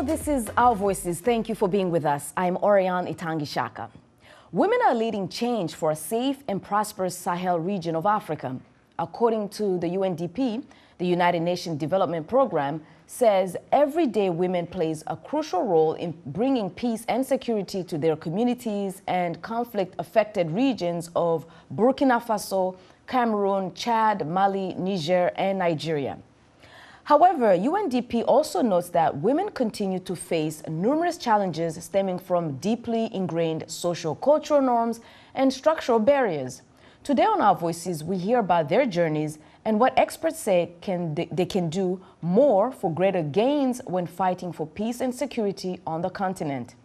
Hello, this is Our Voices. Thank you for being with us. I'm Orion Itangishaka. Women are leading change for a safe and prosperous Sahel region of Africa. According to the UNDP, the United Nations Development Program says everyday women plays a crucial role in bringing peace and security to their communities and conflict-affected regions of Burkina Faso, Cameroon, Chad, Mali, Niger, and Nigeria. However, UNDP also notes that women continue to face numerous challenges stemming from deeply ingrained social cultural norms and structural barriers. Today on Our Voices, we hear about their journeys and what experts say they can do more for greater gains when fighting for peace and security on the continent.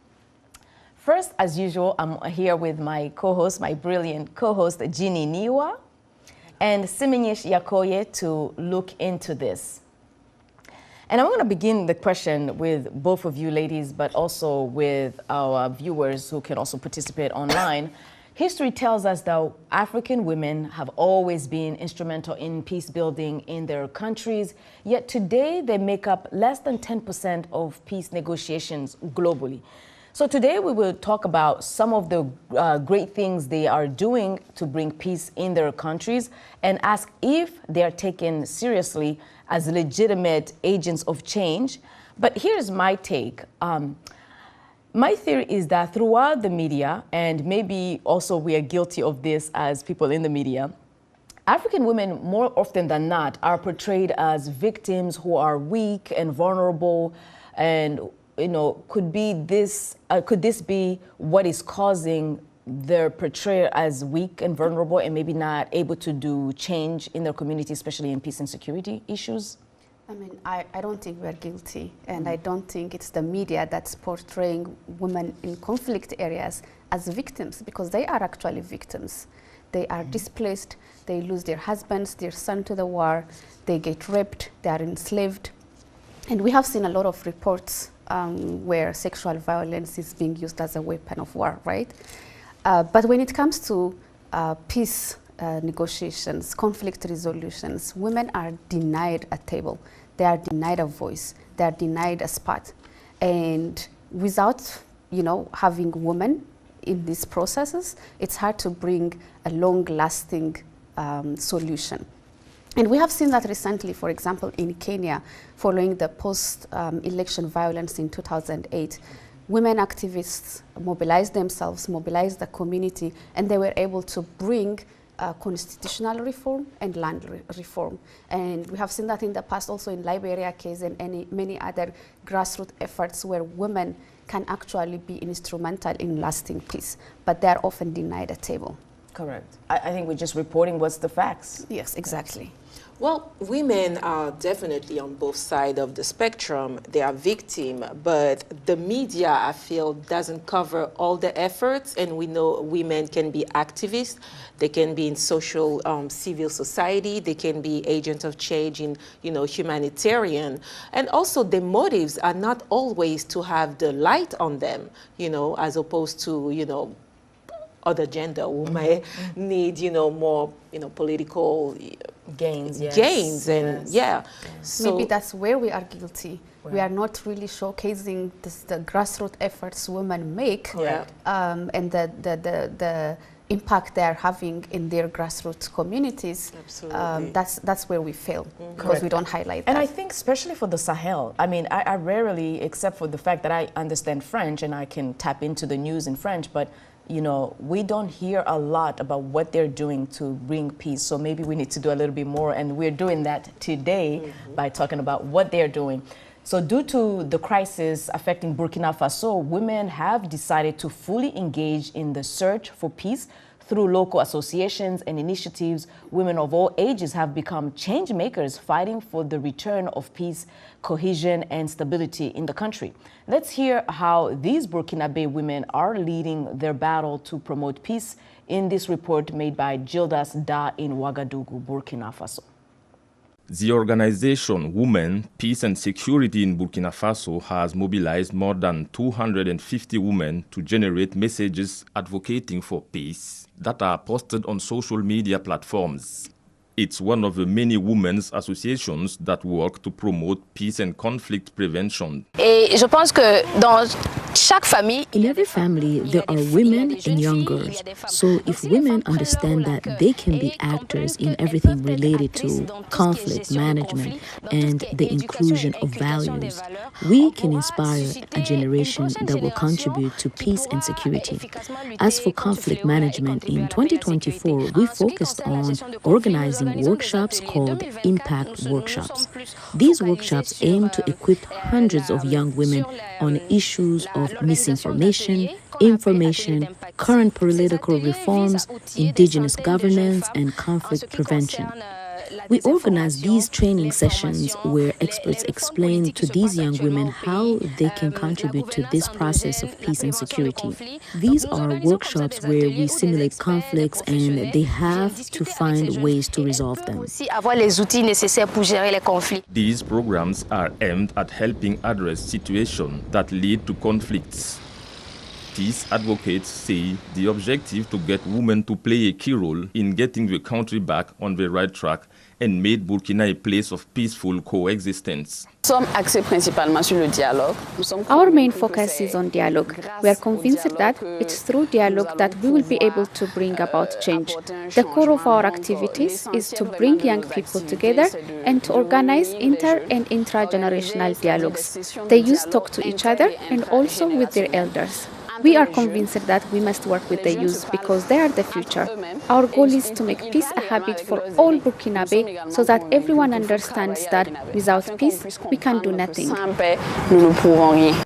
First, as usual, I'm here with my co-host, my brilliant co-host, Ginny Niwa, and Simenyesh Yakoye to look into this. And I'm going to begin the question with both of you ladies, but also with our viewers who can also participate online. History tells us that African women have always been instrumental in peace building in their countries, yet today they make up less than 10% of peace negotiations globally. So today we will talk about some of the great things they are doing to bring peace in their countries and ask if they are taken seriously as legitimate agents of change. But here's my take. My theory is that throughout the media, and maybe also we are guilty of this as people in the media, African women more often than not are portrayed as victims who are weak and vulnerable, and could this be what is causing their portrayal as weak and vulnerable and maybe not able to do change in their community, especially in peace and security issues? I mean, I don't think we're guilty, and I don't think it's the media that's portraying women in conflict areas as victims, because they are actually victims. They are displaced, they lose their husbands, their son to the war, they get raped, they are enslaved. And we have seen a lot of reports where sexual violence is being used as a weapon of war, right? But when it comes to peace negotiations, conflict resolutions, women are denied a table. They are denied a voice. They are denied a spot. And without, having women in these processes, it's hard to bring a long-lasting solution. And we have seen that recently, for example, in Kenya, following the post-election violence in 2008. Women activists mobilized themselves, mobilized the community, and they were able to bring constitutional reform and land reform. And we have seen that in the past also in Liberia case and many other grassroots efforts where women can actually be instrumental in lasting peace, but they are often denied a table. Correct. I think we're just reporting what's the facts. Yes, exactly. Well, women are definitely on both sides of the spectrum. They are victims, but the media, I feel, doesn't cover all the efforts. And we know women can be activists. They can be in social, civil society. They can be agents of change in, humanitarian. And also the motives are not always to have the light on them, as opposed to, other gender who may need, more, political gains. Yes. Gains, and yes. So maybe that's where we are guilty. Right. We are not really showcasing the grassroots efforts women make, and the impact they are having in their grassroots communities. Absolutely. That's where we fail, because we don't highlight that. And I think especially for the Sahel, I mean, I rarely, except for the fact that I understand French and I can tap into the news in French, but we don't hear a lot about what they're doing to bring peace. So maybe we need to do a little bit more, and we're doing that today by talking about what they're doing. So due to the crisis affecting Burkina Faso, women have decided to fully engage in the search for peace. Through local associations and initiatives, women of all ages have become change makers, fighting for the return of peace, cohesion, and stability in the country. Let's hear how these Burkinabe women are leading their battle to promote peace in this report made by Gildas Da in Ouagadougou, Burkina Faso. The organization Women, Peace and Security in Burkina Faso has mobilized more than 250 women to generate messages advocating for peace that are posted on social media platforms. It's one of the many women's associations that work to promote peace and conflict prevention. Et je pense que dans chaque famille, in every family, there are women and young girls. So if women understand that they can be actors in everything related to conflict management and the inclusion of values, we can inspire a generation that will contribute to peace and security. As for conflict management, in 2024, we focused on organizing workshops called Impact Workshops. These workshops aim to equip hundreds of young women on issues of misinformation, information, current political reforms, indigenous governance, and conflict prevention. We organize these training sessions where experts explain to these young women how they can contribute to this process of peace and security. These are workshops where we simulate conflicts and they have to find ways to resolve them. These programs are aimed at helping address situations that lead to conflicts. Peace advocates say the objective to get women to play a key role in getting the country back on the right track and made Burkina a place of peaceful coexistence. Our main focus is on dialogue. We are convinced that it's through dialogue that we will be able to bring about change. The core of our activities is to bring young people together and to organize inter- and intra-generational dialogues. The youth talk to each other and also with their elders. We are convinced that we must work with the youth because they are the future. Our goal is to make peace a habit for all Burkinabe so that everyone understands that without peace, we can do nothing.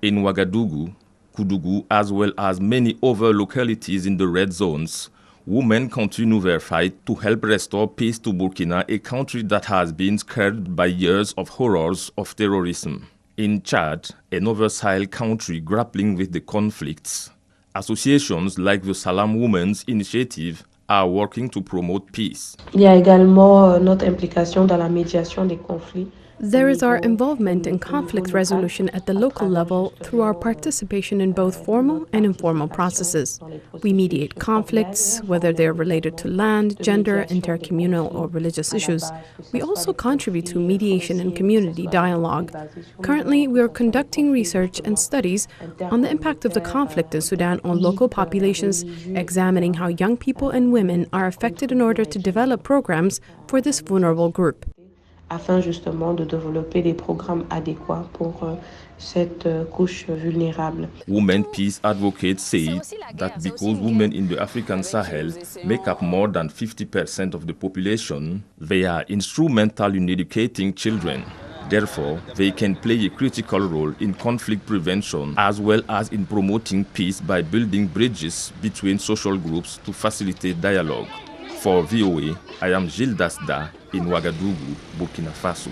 In Ouagadougou, Koudougou, as well as many other localities in the red zones, women continue their fight to help restore peace to Burkina, a country that has been scarred by years of horrors of terrorism. In Chad, another Sahel country grappling with the conflicts, associations like the Salam Women's Initiative are working to promote peace. Il y a également notre implication dans la médiation des conflits. There is our involvement in conflict resolution at the local level through our participation in both formal and informal processes. We mediate conflicts, whether they are related to land, gender, intercommunal, or religious issues. We also contribute to mediation and community dialogue. Currently, we are conducting research and studies on the impact of the conflict in Sudan on local populations, examining how young people and women are affected in order to develop programs for this vulnerable group. Afin justement de développer des programmes adéquats pour cette couche vulnérable. Women peace advocates say that because women in the African Sahel make up more than 50% of the population, they are instrumental in educating children. Therefore, they can play a critical role in conflict prevention as well as in promoting peace by building bridges between social groups to facilitate dialogue. For VOA, I am Gilles Dasda in Ouagadougou, Burkina Faso.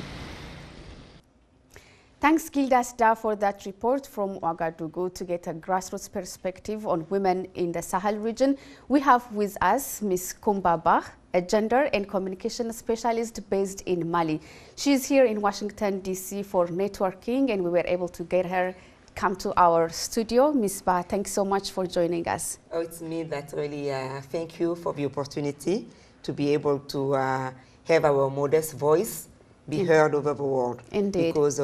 Thanks, Gilles Dasda, for that report from Ouagadougou. To get a grassroots perspective on women in the Sahel region, we have with us Ms. Coumba Bah, a gender and communication specialist based in Mali. She is here in Washington, D.C. for networking, and we were able to get her come to our studio. Ms. Bah, thanks so much for joining us. Oh, it's me that really thank you for the opportunity to be able to have our modest voice be heard over the world. Indeed. Because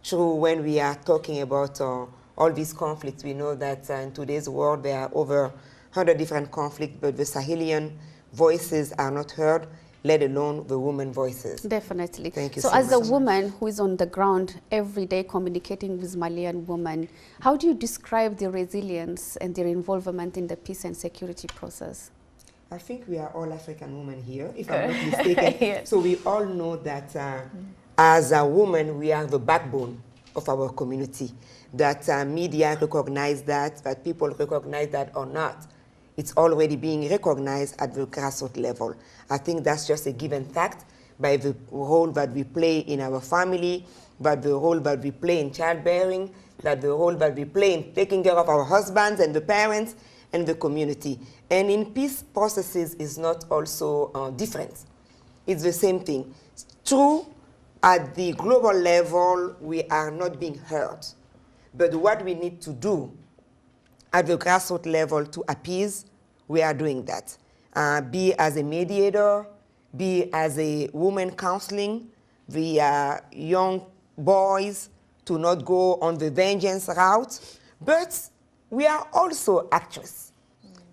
true, when we are talking about all these conflicts, we know that in today's world there are over 100 different conflicts, but the Sahelian voices are not heard, let alone the women voices. Definitely. Thank you so so as much. a woman who is on the ground every day communicating with Malian women, how do you describe their resilience and their involvement in the peace and security process? I think we are all African women here, if I'm not mistaken. Yes. So we all know that as a woman, we are the backbone of our community. That media recognize that people recognize that or not. It's already being recognized at the grassroots level. I think that's just a given fact by the role that we play in our family, by the role that we play in childbearing, that the role that we play in taking care of our husbands and the parents and the community. And in peace processes is not also different. It's the same thing. True, at the global level, we are not being heard. But what we need to do at the grassroots level to appease, we are doing that. Be as a mediator, be as a woman counseling the young boys to not go on the vengeance route. But we are also actors.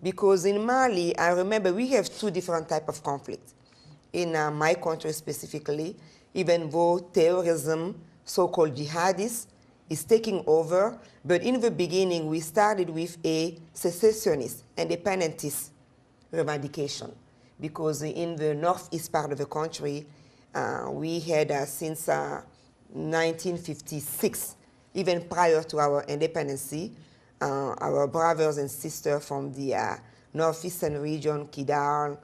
Because in Mali, I remember we have two different types of conflict. In my country specifically, even though terrorism, so-called jihadists, is taking over, but in the beginning we started with a secessionist, independentist revendication. Because in the northeast part of the country, we had since 1956, even prior to our independence, our brothers and sisters from the northeastern region, Kidal,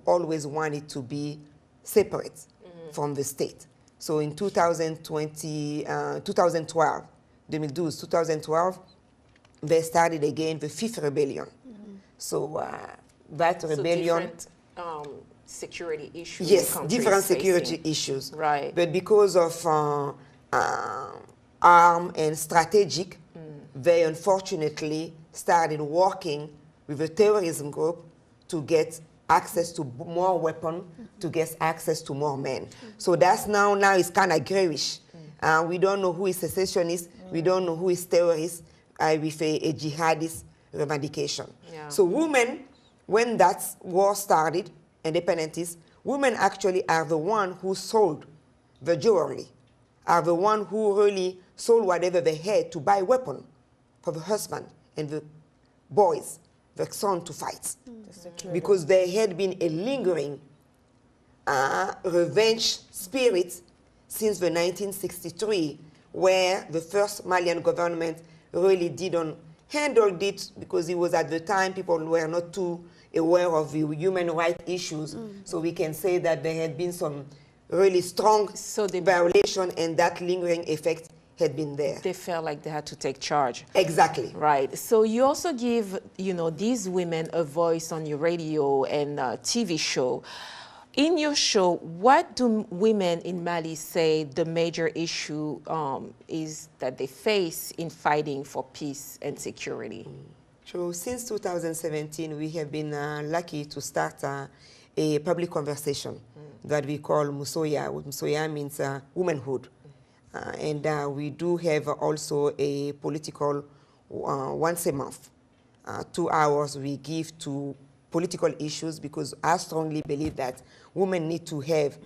always wanted to be separate from the state. So in 2012, they started again the fifth rebellion. So that rebellion... So different security issues. Yes, different security issues. Right. But because of armed and strategic, they unfortunately started working with a terrorism group to get access to more weapons, to get access to more men. So that's now it's kind of grayish. We don't know who is secessionist, we don't know who is terrorist with a jihadist revendication. Yeah. So women, when that war started, independentists, women actually are the one who sold the jewelry, are the one who really sold whatever they had to buy weapons for the husband and the boys, the son to fight. Because there had been a lingering revenge spirit since the 1963, where the first Malian government really didn't handle it because it was at the time people were not too aware of the human rights issues. So we can say that there had been some really strong violation, and that lingering effect had been there. They felt like they had to take charge. Exactly. Right. So you also give, these women a voice on your radio and TV show. In your show, what do women in Mali say the major issue is that they face in fighting for peace and security? So since 2017, we have been lucky to start a public conversation that we call Musoya. Musoya means womanhood. And we do have also a political once a month, 2 hours we give to political issues, because I strongly believe that women need to have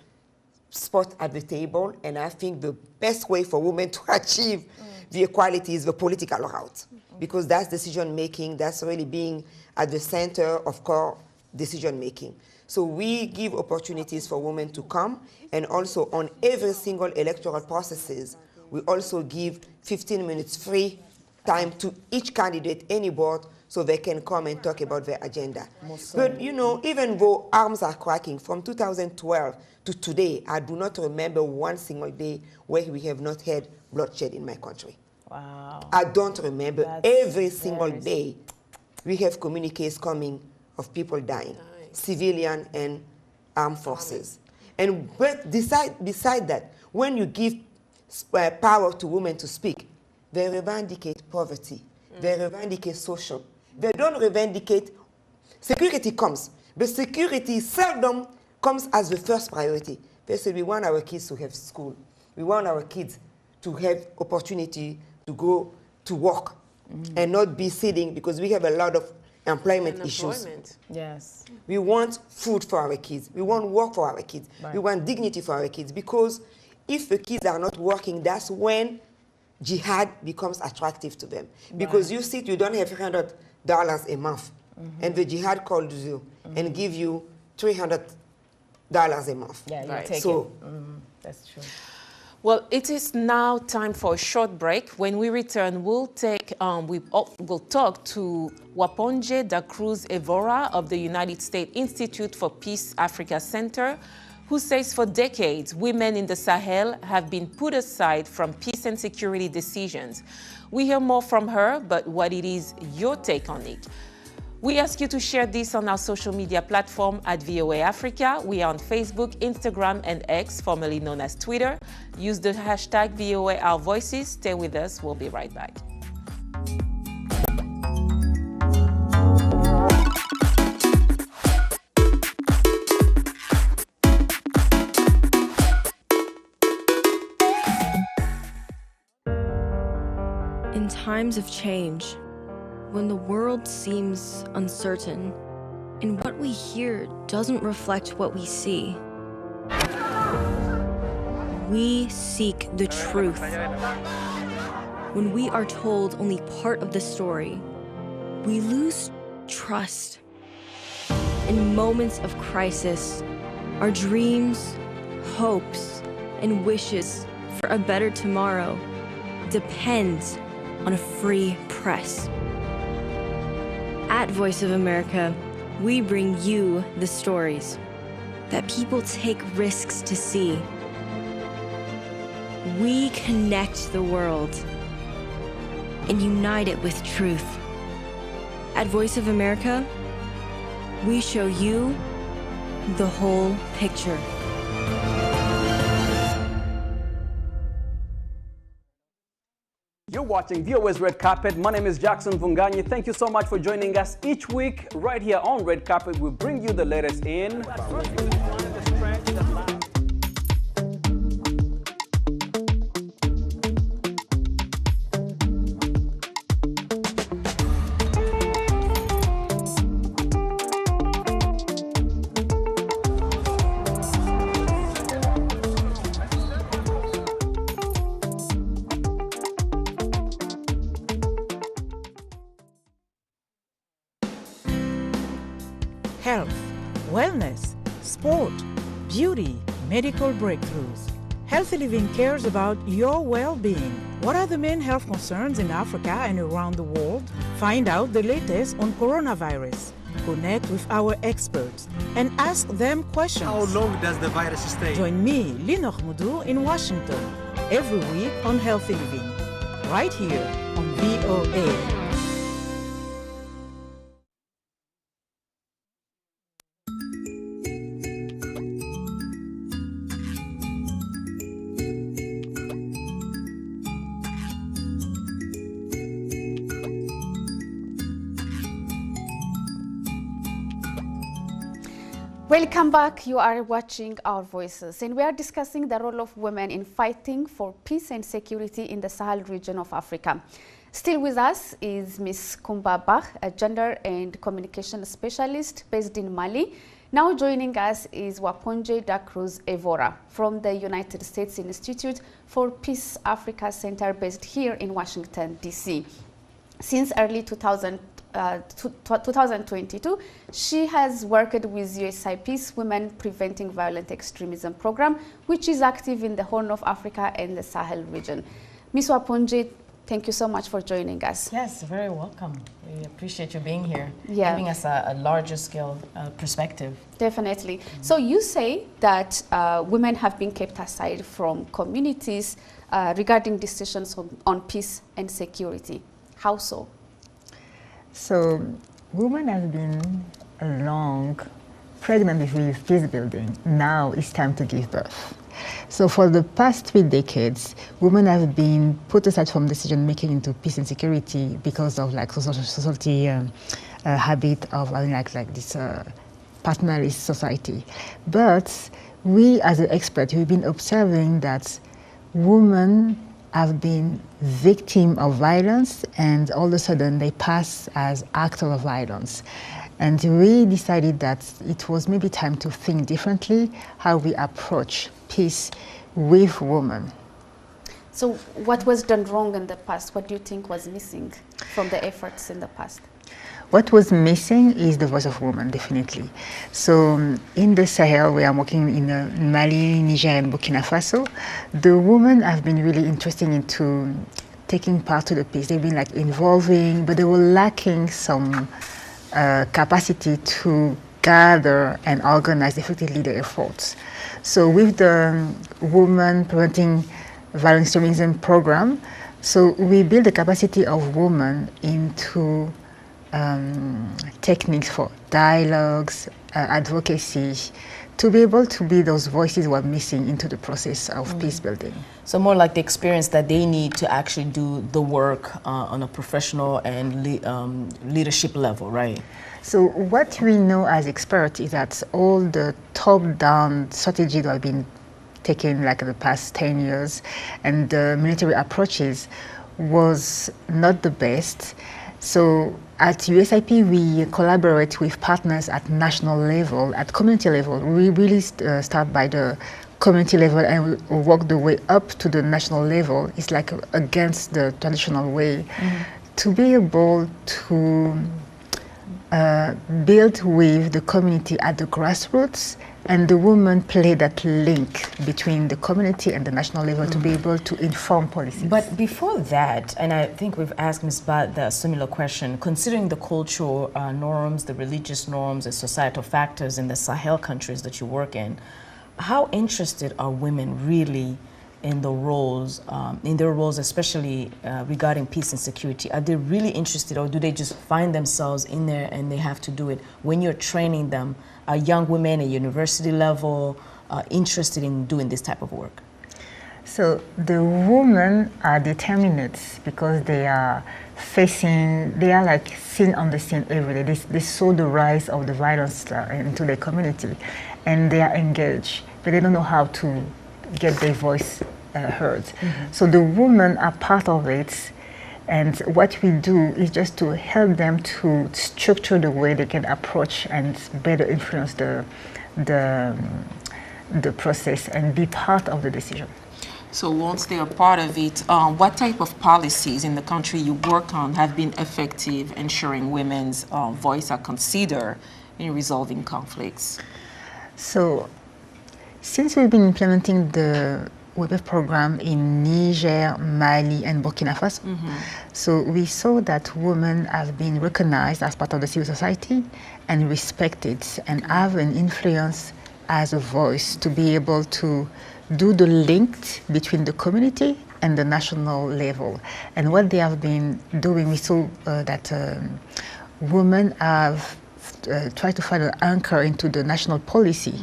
spot at the table, and I think the best way for women to achieve the equality is the political route, because that's decision making, that's really being at the center of core decision making. So we give opportunities for women to come, and also on every single electoral processes, we also give 15 minutes free time to each candidate, any board, so they can come and talk about their agenda. But even though arms are cracking, from 2012 to today, I do not remember one single day where we have not had bloodshed in my country. Wow. I don't remember. Every single day we have communiques coming of people dying, civilian and armed forces. But beside that, when you give power to women to speak, they revendicate poverty, they revendicate social, they don't revendicate, security comes, but security seldom comes as the first priority. They say we want our kids to have school, we want our kids to have opportunity to go to work and not be sitting, because we have a lot of employment issues. Yes. We want food for our kids. We want work for our kids. Right. We want dignity for our kids, because if the kids are not working, that's when jihad becomes attractive to them. Because you see, you don't have $100 a month, and the jihad calls you and give you $300 a month. Yeah, you take it. That's true. Well, it is now time for a short break. When we return, we'll talk to Wapoenje Dacruz Evora of the United States Institute for Peace Africa Center, who says for decades, women in the Sahel have been put aside from peace and security decisions. We hear more from her, but what it is your take on it? We ask you to share this on our social media platform at VOA Africa. We are on Facebook, Instagram, and X, formerly known as Twitter. Use the hashtag VOA Our Voices. Stay with us. We'll be right back. times of change, when the world seems uncertain, and what we hear doesn't reflect what we see, we seek the truth. When we are told only part of the story, we lose trust. In moments of crisis, our dreams, hopes, and wishes for a better tomorrow depends on a free press. At Voice of America, we bring you the stories that people take risks to see. We connect the world and unite it with truth. At Voice of America, we show you the whole picture. You're watching VOA's Red Carpet. My name is Jackson Vunganye. Thank you so much for joining us each week right here on Red Carpet. We bring you the latest in health, wellness, sport, beauty, medical breakthroughs. Healthy Living cares about your well-being. What are the main health concerns in Africa and around the world? Find out the latest on coronavirus. Connect with our experts and ask them questions. How long does the virus stay? Join me, Linor Moudou, in Washington, every week on Healthy Living, right here on VOA. Welcome back. You are watching Our Voices, and we are discussing the role of women in fighting for peace and security in the Sahel region of Africa. Still with us is Ms. Coumba Bah, a gender and communication specialist based in Mali. Now joining us is Wapoenje Dacruz Evora from the United States Institute for Peace Africa Center based here in Washington, D.C. Since early 2022, she has worked with USIP's Women Preventing Violent Extremism program, which is active in the Horn of Africa and the Sahel region. Ms. Wapoenje, thank you so much for joining us. Yes, very welcome. We appreciate you being here, giving us a larger scale perspective. Definitely. So you say that women have been kept aside from communities regarding decisions on peace and security. How so? So, women have been long pregnant with peace building. Now it's time to give birth. So for the past 3 decades, women have been put aside from decision making into peace and security because of like society habit of having like this partnerless society. But we as an expert, we've been observing that women have been victims of violence, and all of a sudden they pass as actors of violence. And we decided that it was maybe time to think differently how we approach peace with women. So what was done wrong in the past? What do you think was missing from the efforts in the past? What was missing is the voice of women, definitely. So in the Sahel, we are working in Mali, Niger, and Burkina Faso. The women have been really interested into taking part to the peace. They've been like involving, but they were lacking some capacity to gather and organize effectively their efforts. So with the Women Preventing Violent Extremism program, so we build the capacity of women into techniques for dialogues, advocacy, to be able to be those voices who are missing into the process of peace building. So more like the experience that they need to actually do the work on a professional and leadership level, right? So what we know as experts is that all the top-down strategies that have been taken like in the past 10 years and the military approaches was not the best. So at USIP, we collaborate with partners at national level, at community level. We really start by the community level and we work the way up to the national level. It's like against the traditional way. To be able to build with the community at the grassroots, and the women play that link between the community and the national level to be able to inform policies. But before that, and I think we've asked Ms. Bah the similar question, considering the cultural norms, the religious norms, the societal factors in the Sahel countries that you work in, how interested are women really in their roles, especially regarding peace and security? Are they really interested, or do they just find themselves in there and they have to do it? When you're training them, are young women at university level interested in doing this type of work? So the women are determined because they are like seen on the scene every day. They saw the rise of the violence into their community, and they are engaged, but they don't know how to get their voice heard. So the women are part of it, and what we do is just to help them to structure the way they can approach and better influence the process and be part of the decision. So once they are part of it, what type of policies in the country you work on have been effective ensuring women's voice are considered in resolving conflicts? So since we've been implementing the WIPF program in Niger, Mali, and Burkina Faso, so we saw that women have been recognized as part of the civil society and respected and have an influence as a voice to be able to do the link between the community and the national level. And what they have been doing, we saw that women have tried to find an anchor into the national policy.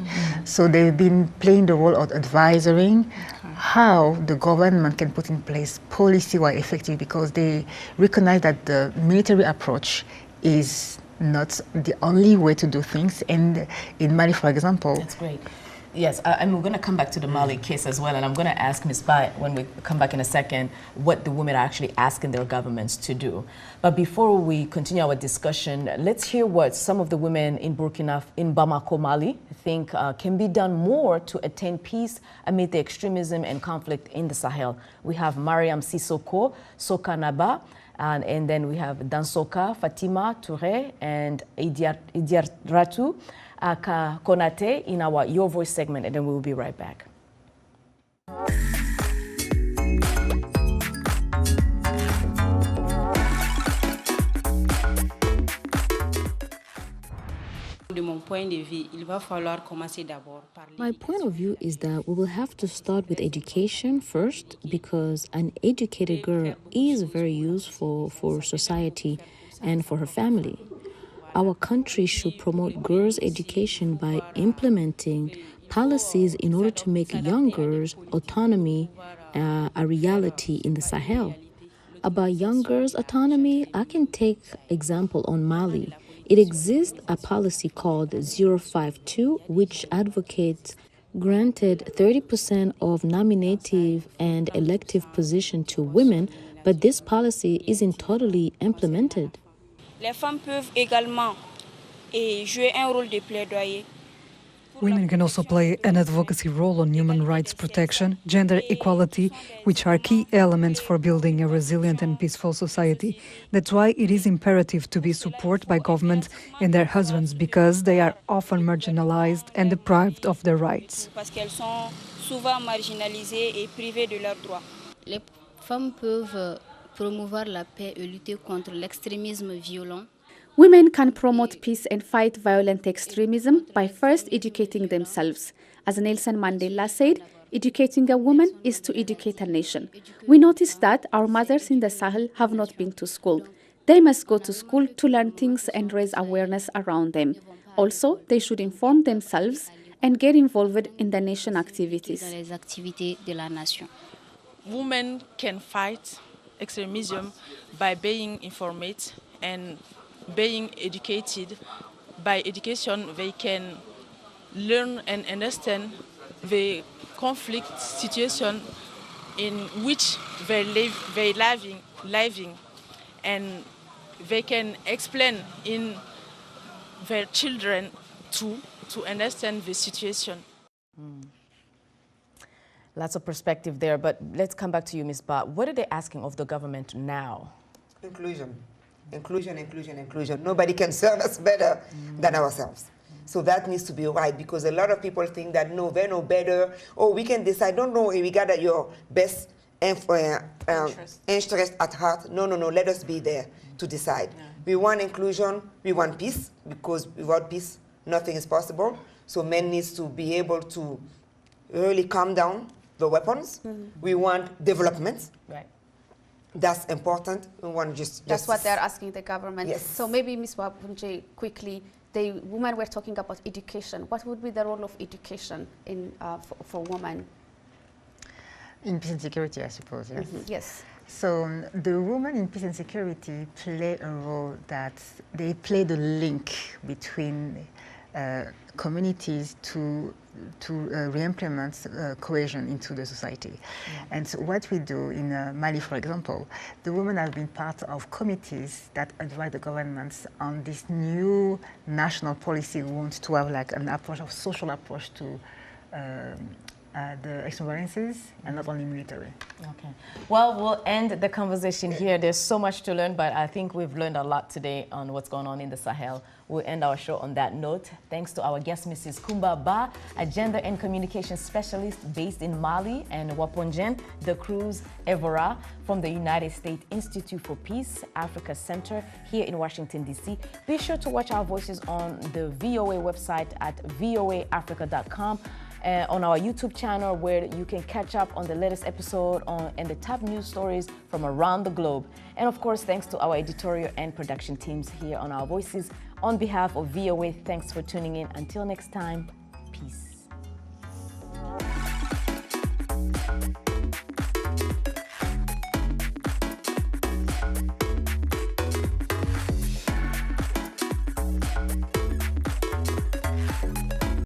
So they've been playing the role of advising how the government can put in place policy were effective, because they recognize that the military approach is not the only way to do things. And in Mali, for example, that's great. Yes, and we're going to come back to the Mali case as well, and I'm going to ask Ms. Bah when we come back in a second what the women are actually asking their governments to do. But before we continue our discussion, let's hear what some of the women in Bamako, Mali, think can be done more to attain peace amid the extremism and conflict in the Sahel. We have Mariam Sissoko, Soka Naba, and then we have Dansoka, Fatima Touré, and Idiar Ratu Konate in our Your Voice segment, and then we will be right back. My point of view is that we will have to start with education first, because an educated girl is very useful for society and for her family. Our country should promote girls' education by implementing policies in order to make young girls' autonomy a reality in the Sahel. About young girls' autonomy, I can take example on Mali. It exists a policy called 052, which advocates granted 30% of nominative and elective position to women, but this policy isn't totally implemented. Les femmes peuvent également jouer un rôle de plaidoyer. Women can also play an advocacy role on human rights protection, gender equality, which are key elements for building a resilient and peaceful society. That's why it is imperative to be supported by government and their husbands, because they are often marginalized and deprived of their rights. Parce qu'elles sont souvent marginalisées et privées de leurs droits. Les femmes peuvent promouvoir la paix et lutter contre l'extrémisme violent. Women can promote peace and fight violent extremism by first educating themselves. As Nelson Mandela said, educating a woman is to educate a nation. We noticed that our mothers in the Sahel have not been to school. They must go to school to learn things and raise awareness around them. Also, they should inform themselves and get involved in the nation activities. Women can fight extremism by being informed and being educated. By education, they can learn and understand the conflict situation in which they living, and they can explain in their children too, to understand the situation. Lots of perspective there, but let's come back to you, Ms. Bah. What are they asking of the government now? Inclusion. Inclusion, inclusion, inclusion. Nobody can serve us better than ourselves. So that needs to be right, because a lot of people think that, no, they know better, or we can decide, don't know, we got your best interest at heart. No, no, no, let us be there to decide. Yeah. We want inclusion, we want peace, because without peace, nothing is possible. So men needs to be able to really calm down the weapons. We want development. Right. That's important. We want just That's what they're asking the government. Yes. So maybe, Ms. Wapoenje, quickly, the women were talking about education. What would be the role of education in, for women? In peace and security, I suppose, yes? Yes. So the women in peace and security play a role that they play the link between communities to re-implement cohesion into the society. And so what we do in Mali, for example, the women have been part of committees that advise the governments on this new national policy. We want to have like an approach, of social approach to the external alliances and not only military. Okay. Well, we'll end the conversation here. There's so much to learn, but I think we've learned a lot today on what's going on in the Sahel. We'll end our show on that note. Thanks to our guest, Mrs. Coumba Bah, a gender and communication specialist based in Mali, and Wapoenje Dacruz Evora from the United States Institute for Peace Africa Center here in Washington, D.C. Be sure to watch our voices on the VOA website at voaafrica.com. On our YouTube channel, where you can catch up on the latest episode and the top news stories from around the globe. And of course, thanks to our editorial and production teams here on Our Voices. On behalf of VOA, thanks for tuning in. Until next time, peace.